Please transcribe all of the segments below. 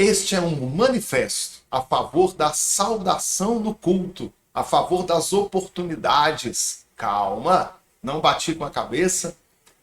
Este é um manifesto a favor da saudação no culto, a favor das oportunidades. Calma, não bati com a cabeça.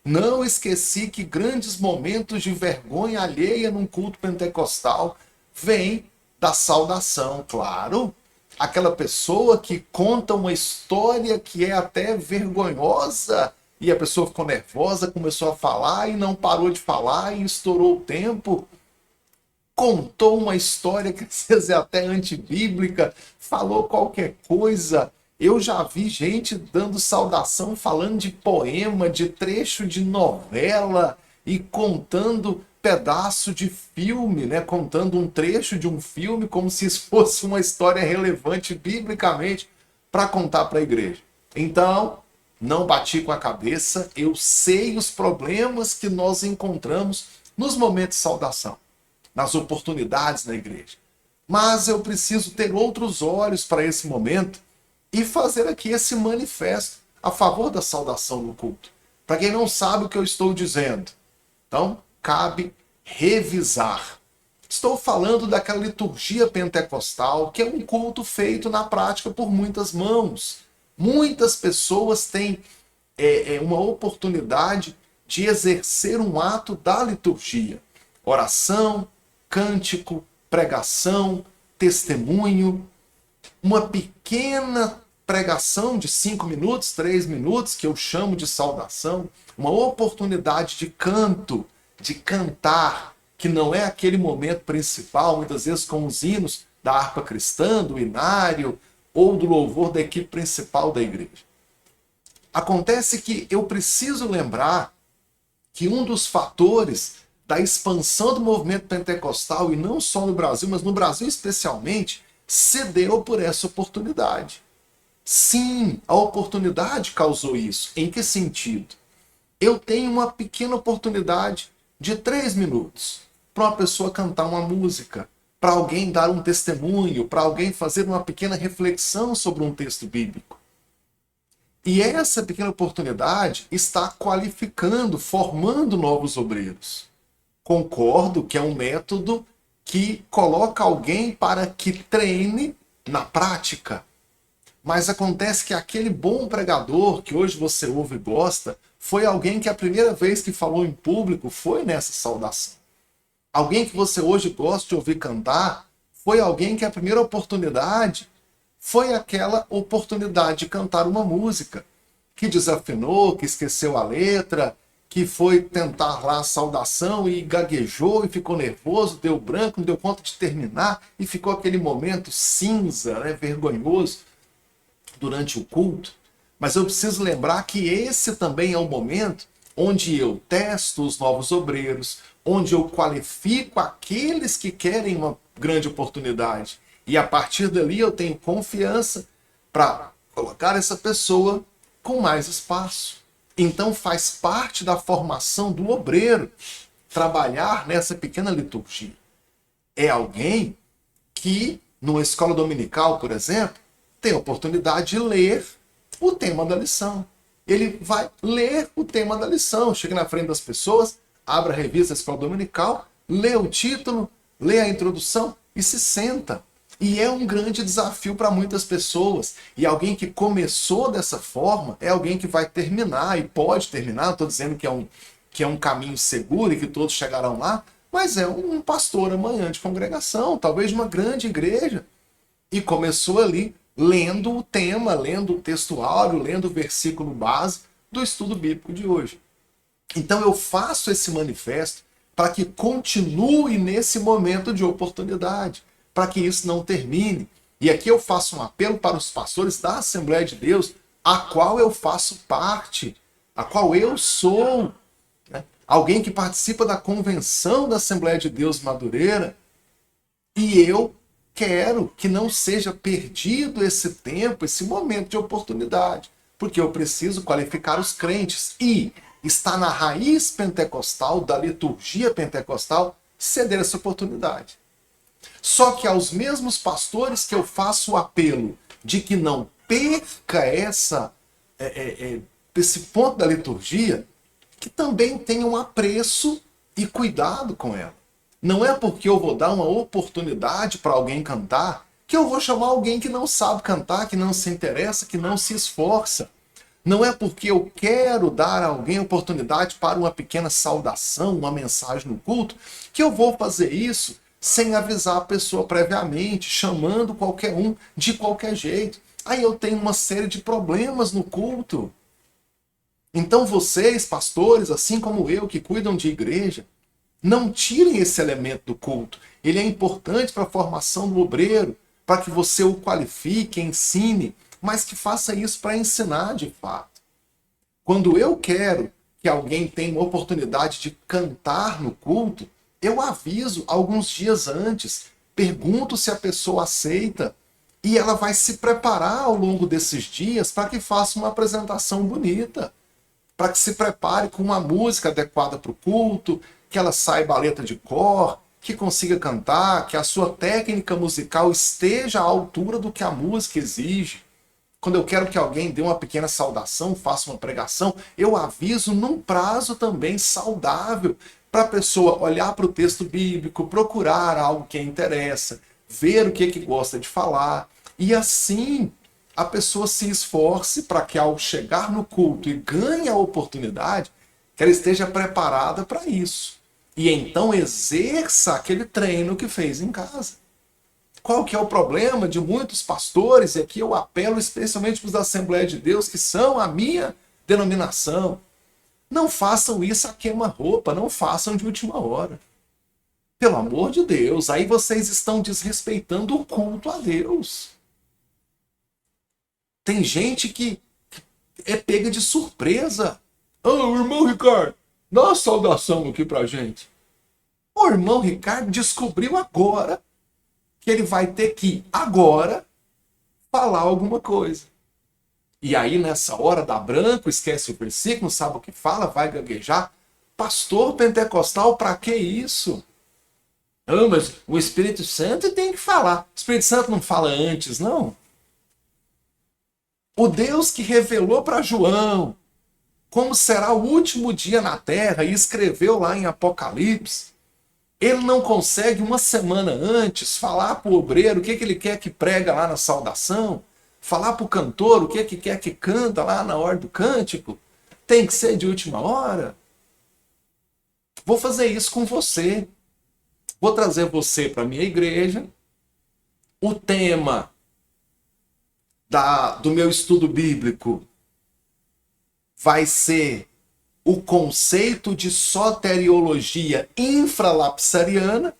Não esqueci que grandes momentos de vergonha alheia num culto pentecostal vêm da saudação, claro. Aquela pessoa que conta uma história que é até vergonhosa e a pessoa ficou nervosa, começou a falar e não parou de falar e estourou o tempo. Contou uma história que às vezes é até antibíblica, falou qualquer coisa. Eu já vi gente dando saudação, falando de poema, de trecho de novela e contando pedaço de filme, né? Contando um trecho de um filme como se isso fosse uma história relevante biblicamente para contar para a igreja. Então, não bati com a cabeça, eu sei os problemas que nós encontramos nos momentos de saudação, nas oportunidades na igreja. Mas eu preciso ter outros olhos para esse momento e fazer aqui esse manifesto a favor da saudação no culto. Para quem não sabe o que eu estou dizendo, então cabe revisar. Estou falando daquela liturgia pentecostal, que é um culto feito na prática por muitas mãos. Muitas pessoas têm uma oportunidade de exercer um ato da liturgia. Oração, cântico, pregação, testemunho, uma pequena pregação de 5 minutos, 3 minutos, que eu chamo de saudação, uma oportunidade de canto, de cantar, que não é aquele momento principal, muitas vezes com os hinos da harpa cristã, do inário, ou do louvor da equipe principal da igreja. Acontece que eu preciso lembrar que um dos fatores da expansão do movimento pentecostal, e não só no Brasil, mas no Brasil especialmente, se deu por essa oportunidade. Sim, a oportunidade causou isso. Em que sentido? Eu tenho uma pequena oportunidade de 3 minutos para uma pessoa cantar uma música, para alguém dar um testemunho, para alguém fazer uma pequena reflexão sobre um texto bíblico. E essa pequena oportunidade está qualificando, formando novos obreiros. Concordo que é um método que coloca alguém para que treine na prática. Mas acontece que aquele bom pregador que hoje você ouve e gosta foi alguém que a primeira vez que falou em público foi nessa saudação. Alguém que você hoje gosta de ouvir cantar foi alguém que a primeira oportunidade foi aquela oportunidade de cantar uma música, que desafinou, que esqueceu a letra, que foi tentar lá a saudação e gaguejou e ficou nervoso, deu branco, não deu conta de terminar e ficou aquele momento cinza, né, vergonhoso durante o culto. Mas eu preciso lembrar que esse também é o momento onde eu testo os novos obreiros, onde eu qualifico aqueles que querem uma grande oportunidade. E a partir dali eu tenho confiança para colocar essa pessoa com mais espaço. Então faz parte da formação do obreiro trabalhar nessa pequena liturgia. É alguém que, numa escola dominical, por exemplo, tem a oportunidade de ler o tema da lição. Ele vai ler o tema da lição, chega na frente das pessoas, abre a revista da escola dominical, lê o título, lê a introdução e se senta. E é um grande desafio para muitas pessoas. E alguém que começou dessa forma é alguém que vai terminar, e pode terminar, não estou dizendo que é um caminho seguro e que todos chegarão lá, mas é um pastor amanhã de congregação, talvez de uma grande igreja. E começou ali lendo o tema, lendo o textuário, lendo o versículo base do estudo bíblico de hoje. Então eu faço esse manifesto para que continue nesse momento de oportunidade, para que isso não termine. E aqui eu faço um apelo para os pastores da Assembleia de Deus, a qual eu faço parte, a qual eu sou, né? Alguém que participa da convenção da Assembleia de Deus Madureira, e eu quero que não seja perdido esse tempo, esse momento de oportunidade, porque eu preciso qualificar os crentes e está na raiz pentecostal, da liturgia pentecostal, ceder essa oportunidade. Só que aos mesmos pastores que eu faço o apelo de que não perca esse ponto da liturgia, que também tenham apreço e cuidado com ela. Não é porque eu vou dar uma oportunidade para alguém cantar que eu vou chamar alguém que não sabe cantar, que não se interessa, que não se esforça. Não é porque eu quero dar a alguém oportunidade para uma pequena saudação, uma mensagem no culto, que eu vou fazer isso sem avisar a pessoa previamente, chamando qualquer um de qualquer jeito. Aí eu tenho uma série de problemas no culto. Então vocês, pastores, assim como eu, que cuidam de igreja, não tirem esse elemento do culto. Ele é importante para a formação do obreiro, para que você o qualifique, ensine, mas que faça isso para ensinar de fato. Quando eu quero que alguém tenha uma oportunidade de cantar no culto, eu aviso alguns dias antes, pergunto se a pessoa aceita, e ela vai se preparar ao longo desses dias para que faça uma apresentação bonita, para que se prepare com uma música adequada para o culto, que ela saiba a letra de cor, que consiga cantar, que a sua técnica musical esteja à altura do que a música exige. Quando eu quero que alguém dê uma pequena saudação, faça uma pregação, eu aviso num prazo também saudável, para a pessoa olhar para o texto bíblico, procurar algo que a interessa, ver o que gosta de falar, e assim a pessoa se esforce para que ao chegar no culto e ganhe a oportunidade, que ela esteja preparada para isso. E então exerça aquele treino que fez em casa. Qual que é o problema de muitos pastores? E aqui eu apelo especialmente para os da Assembleia de Deus, que são a minha denominação. Não façam isso a queima-roupa, não façam de última hora. Pelo amor de Deus, aí vocês estão desrespeitando o culto a Deus. Tem gente que é pega de surpresa. O irmão Ricardo, dá uma saudação aqui pra gente. O irmão Ricardo descobriu agora que ele vai ter que, agora, falar alguma coisa. E aí, nessa hora, dá branco, esquece o versículo, não sabe o que fala, vai gaguejar. Pastor pentecostal, pra que isso? Mas o Espírito Santo tem que falar. O Espírito Santo não fala antes, não? O Deus que revelou para João como será o último dia na terra e escreveu lá em Apocalipse, ele não consegue uma semana antes falar para o obreiro o que ele quer que prega lá na saudação, falar para o cantor o que quer que canta lá na hora do cântico? Tem que ser de última hora? Vou fazer isso com você. Vou trazer você para a minha igreja. O tema do meu estudo bíblico vai ser o conceito de soteriologia infralapsariana,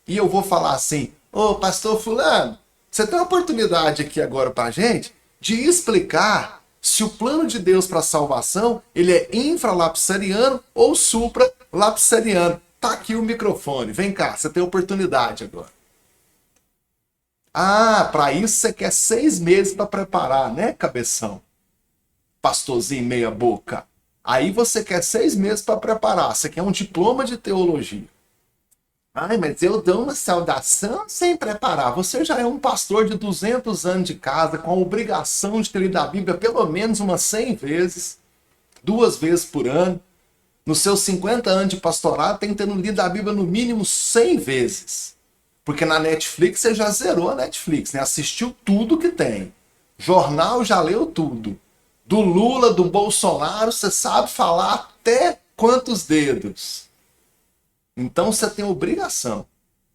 e eu vou falar assim: ô pastor fulano, você tem uma oportunidade aqui agora para a gente de explicar se o plano de Deus para a salvação ele é infralapsariano ou supralapsariano. Tá aqui o microfone, vem cá, você tem oportunidade agora. Ah, para isso você quer 6 meses para preparar, né, cabeção? Pastorzinho meia boca. Aí você quer 6 meses para preparar, você quer um diploma de teologia. Ai, mas eu dou uma saudação sem preparar. Você já é um pastor de 200 anos de casa, com a obrigação de ter lido a Bíblia pelo menos umas 100 vezes, 2 vezes por ano. Nos seus 50 anos de pastorado, tem que ter lido a Bíblia no mínimo 100 vezes. Porque na Netflix você já zerou a Netflix, né? Assistiu tudo que tem. Jornal já leu tudo. Do Lula, do Bolsonaro, você sabe falar até quantos dedos. Então você tem obrigação.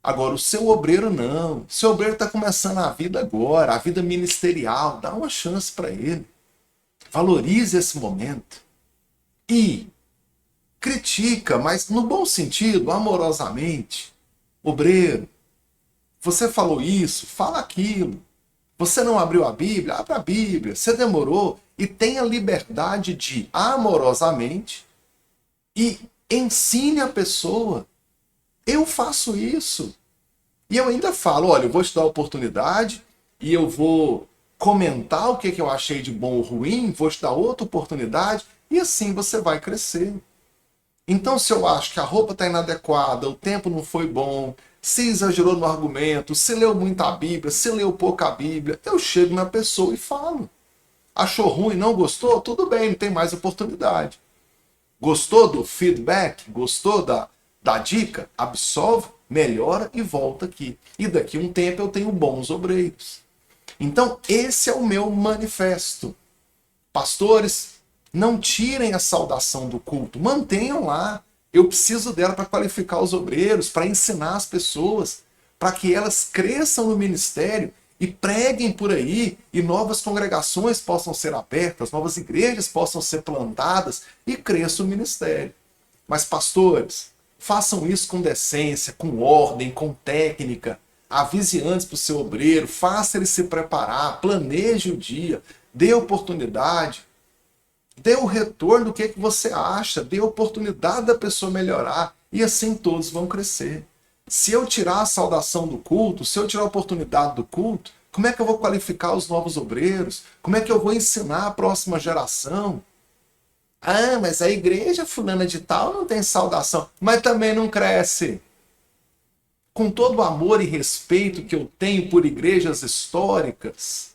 Agora, o seu obreiro não. O seu obreiro está começando a vida agora, a vida ministerial. Dá uma chance para ele. Valorize esse momento. E critica, mas no bom sentido, amorosamente. Obreiro, você falou isso, fala aquilo. Você não abriu a Bíblia? Abra a Bíblia. Você demorou. E tenha liberdade de, amorosamente, e ensine a pessoa. Eu faço isso. E eu ainda falo, olha, eu vou te dar a oportunidade e eu vou comentar o que eu achei de bom ou ruim, vou te dar outra oportunidade e assim você vai crescer. Então, se eu acho que a roupa está inadequada, o tempo não foi bom, se exagerou no argumento, se leu muita Bíblia, se leu pouca Bíblia, eu chego na pessoa e falo. Achou ruim, não gostou? Tudo bem, não tem mais oportunidade. Gostou do feedback? Gostou da dica? Absolve melhora e volta aqui. E daqui a um tempo eu tenho bons obreiros. Então, esse é o meu manifesto. Pastores, não tirem a saudação do culto, mantenham lá. Eu preciso dela para qualificar os obreiros, para ensinar as pessoas, para que elas cresçam no ministério e preguem por aí, e novas congregações possam ser abertas, novas igrejas possam ser plantadas e cresça o ministério. Mas, pastores, façam isso com decência, com ordem, com técnica. Avise antes para o seu obreiro, faça ele se preparar, planeje o dia, dê oportunidade, dê o retorno do que você acha, dê oportunidade da pessoa melhorar, e assim todos vão crescer. Se eu tirar a saudação do culto, se eu tirar a oportunidade do culto, como é que eu vou qualificar os novos obreiros? Como é que eu vou ensinar a próxima geração? Ah, mas a igreja fulana de tal não tem saudação, mas também não cresce. Com todo o amor e respeito que eu tenho por igrejas históricas,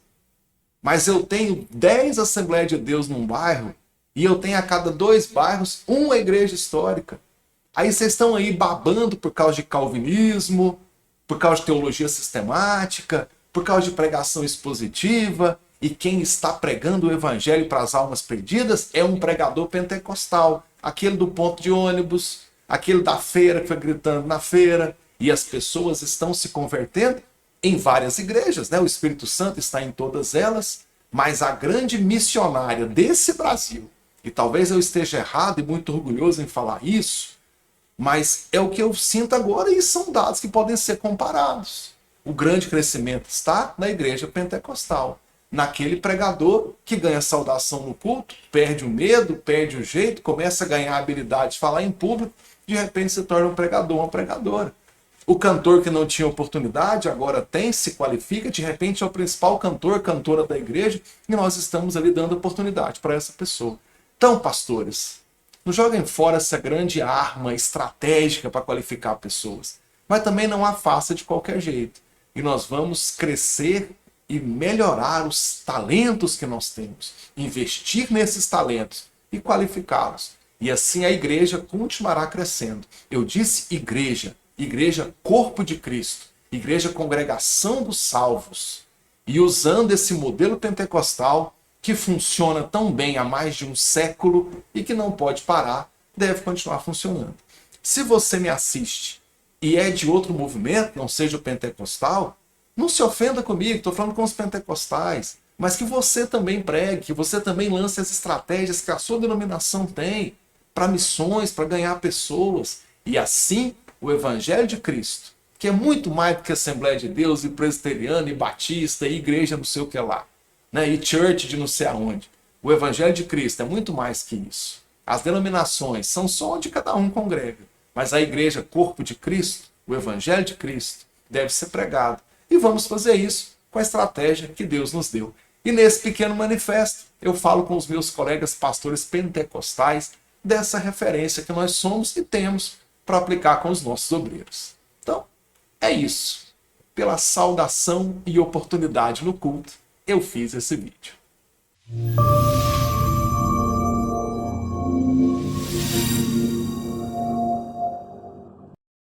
mas eu tenho 10 Assembleias de Deus num bairro, e eu tenho a cada 2 bairros uma igreja histórica. Aí vocês estão aí babando por causa de calvinismo, por causa de teologia sistemática, por causa de pregação expositiva, e quem está pregando o evangelho para as almas perdidas é um pregador pentecostal, aquele do ponto de ônibus, aquele da feira que foi gritando na feira, e as pessoas estão se convertendo em várias igrejas, né? O Espírito Santo está em todas elas, mas a grande missionária desse Brasil, e talvez eu esteja errado e muito orgulhoso em falar isso, mas é o que eu sinto agora, e são dados que podem ser comparados. O grande crescimento está na igreja pentecostal, naquele pregador que ganha saudação no culto, perde o medo, perde o jeito, começa a ganhar a habilidade de falar em público, de repente se torna um pregador, uma pregadora. O cantor que não tinha oportunidade, agora tem, se qualifica, de repente é o principal cantor, cantora da igreja, e nós estamos ali dando oportunidade para essa pessoa. Então, pastores, não joguem fora essa grande arma estratégica para qualificar pessoas, mas também não a faça de qualquer jeito. E nós vamos crescer e melhorar os talentos que nós temos, investir nesses talentos e qualificá-los. E assim a igreja continuará crescendo. Eu disse igreja, igreja corpo de Cristo, igreja congregação dos salvos. E usando esse modelo pentecostal, que funciona tão bem há mais de um século e que não pode parar, deve continuar funcionando. Se você me assiste e é de outro movimento, não seja o pentecostal, não se ofenda comigo, estou falando com os pentecostais, mas que você também pregue, que você também lance as estratégias que a sua denominação tem para missões, para ganhar pessoas, e assim o Evangelho de Cristo, que é muito mais do que Assembleia de Deus, e presbiteriana, e batista, e igreja não sei o que lá, né? E church de não sei aonde. O Evangelho de Cristo é muito mais que isso. As denominações são só onde cada um congrega, mas a igreja, corpo de Cristo, o Evangelho de Cristo, deve ser pregado. E vamos fazer isso com a estratégia que Deus nos deu. E nesse pequeno manifesto, eu falo com os meus colegas pastores pentecostais dessa referência que nós somos e temos para aplicar com os nossos obreiros. Então, é isso. Pela saudação e oportunidade no culto, eu fiz esse vídeo.